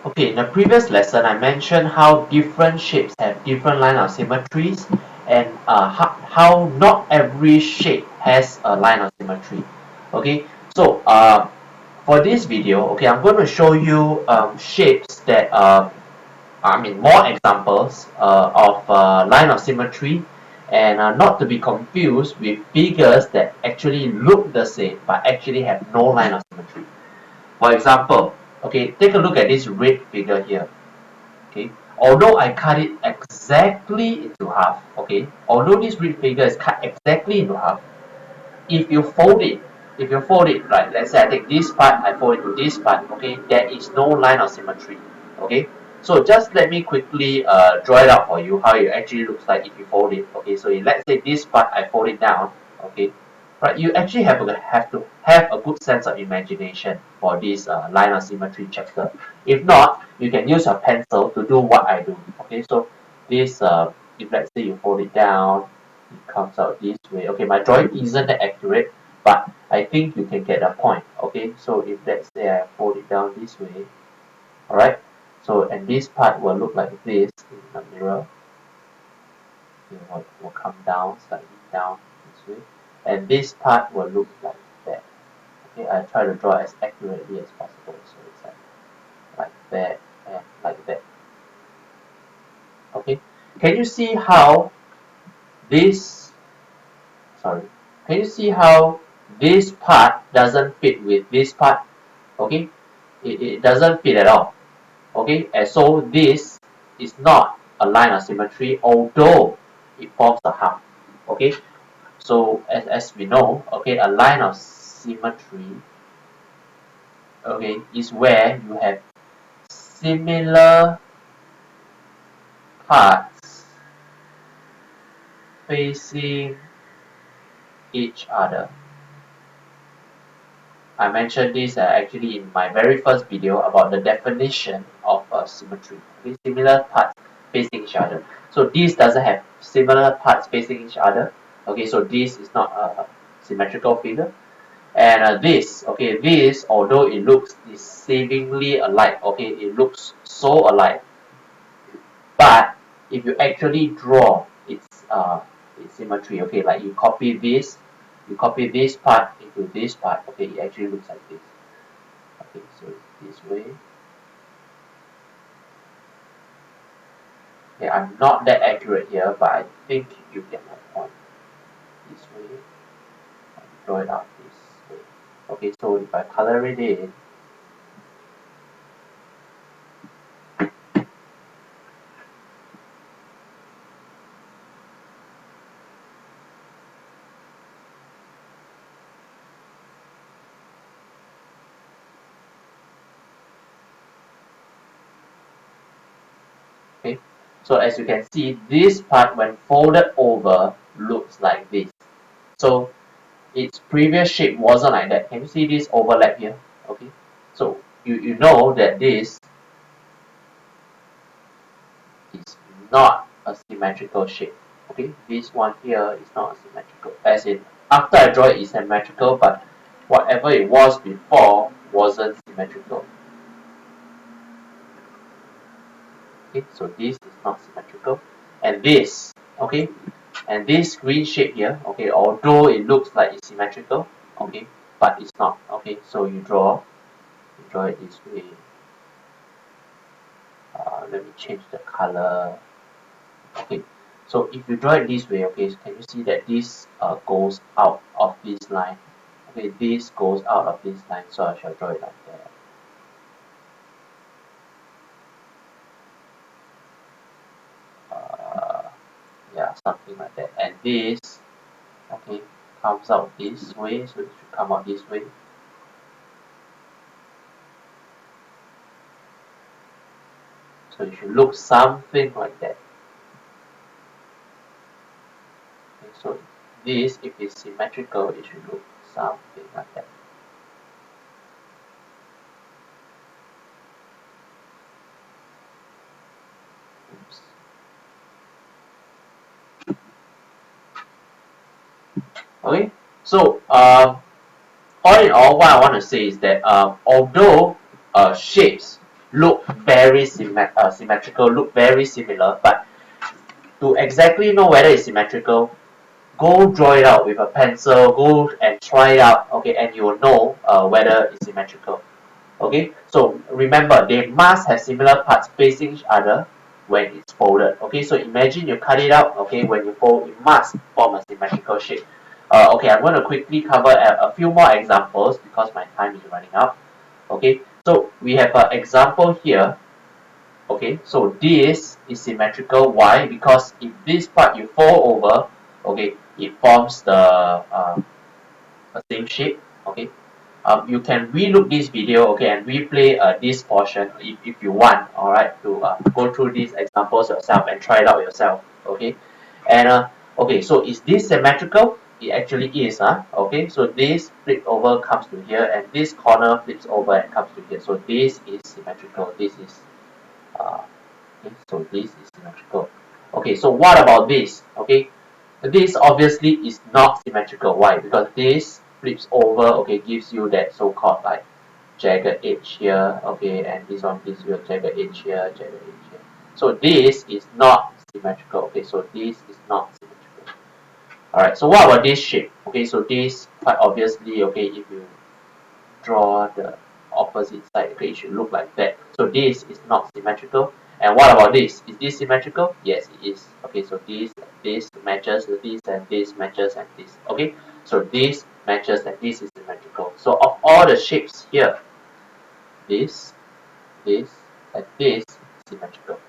Okay, in the previous lesson, I mentioned how different shapes have different line of symmetries, and how not every shape has a line of symmetry. Okay, so for this video, okay, I'm going to show you shapes that more examples of line of symmetry, and not to be confused with figures that actually look the same but actually have no line of symmetry. For example, okay, take a look at this red figure here. Okay, although I cut it exactly into half, okay, although this red figure is cut exactly into half, if you fold it, right, let's say I take this part, I fold it to this part, okay, there is no line of symmetry, okay. So just let me quickly draw it out for you how it actually looks like if you fold it, okay. So let's say this part I fold it down, okay, right. You actually have to have a good sense of imagination for this line of symmetry chapter. If not, you can use a pencil to do what I do, okay. So this if let's say you fold it down, it comes out this way. Okay, my drawing isn't that accurate, but I think you can get the point. Okay, so if let's say I fold it down this way, alright, so and this part will look like this in the mirror. It will come down slightly down this way, and this part will look like that. Okay, I try to draw as accurately as possible, so it's like that and like that. Okay, can you see how this sorry, can you see how this part doesn't fit with this part? Okay, it doesn't fit at all. Okay, and so this is not a line of symmetry, although it forms a half. Okay, so as we know, okay, a line of symmetry, okay, is where you have similar parts facing each other. I mentioned this actually in my very first video about the definition of symmetry. Okay, similar parts facing each other. So this doesn't have similar parts facing each other. Okay, so this is not a symmetrical figure. And this, okay, this, although it looks deceivingly alike, okay, it looks so alike, but if you actually draw its symmetry, okay, like you copy this part into this part, okay, it actually looks like this. Okay, so this way. Okay, I'm not that accurate here, but I think you get my point. This way, and draw it out this way. Okay, so if I color it in, okay, so as you can see, this part when folded over looks like this. So its previous shape wasn't like that. Can you see this overlap here? Okay, so you know that this is not a symmetrical shape. Okay, this one here is not a symmetrical. As in, after I draw it, it's symmetrical, but whatever it was before wasn't symmetrical. Okay, so this is not symmetrical, and this, okay, and this green shape here, okay, although it looks like it's symmetrical, okay, but it's not. Okay, so you draw it this way. Let me change the color. Okay, so if you draw it this way, okay, so can you see that this goes out of this line? Okay, this goes out of this line, so I shall draw it like that. Yeah, something like that. And this, okay, comes out this way, so it should come out this way. So it should look something like that. Okay, so this, if it's symmetrical, it should look something like that. Oops. Okay, so all in all, what I want to say is that although shapes look very symmetrical, look very similar, but to exactly know whether it's symmetrical, go draw it out with a pencil, go and try it out, okay, and you will know whether it's symmetrical. Okay, so remember they must have similar parts facing each other when it's folded. Okay, so imagine you cut it out, okay, when you fold it must form a symmetrical shape. Okay, I'm going to quickly cover a few more examples because my time is running out. Okay, so we have an example here. Okay, so this is symmetrical. Why? Because if this part you fold over, okay, it forms the same shape. Okay, you can relook this video, okay, and replay this portion if you want, all right, to go through these examples yourself and try it out yourself, okay. And okay, so is this symmetrical? It actually is, okay. So this flip over comes to here, and this corner flips over and comes to here. So this is symmetrical. This is uh, okay, so this is symmetrical. Okay, so what about this? Okay, this obviously is not symmetrical. Why? Because this flips over, okay, gives you that so-called like jagged edge here, okay, and this one gives you a jagged edge here, jagged edge here. So this is not symmetrical. Okay, so this is not symmetrical. Alright, so what about this shape? Okay, so this quite obviously, okay, if you draw the opposite side, okay, it should look like that. So this is not symmetrical. And what about this? Is this symmetrical? Yes, it is. Okay, so this matches with this, and this matches and this. Okay, so this matches and this is symmetrical. So of all the shapes here, this, this, and this is symmetrical.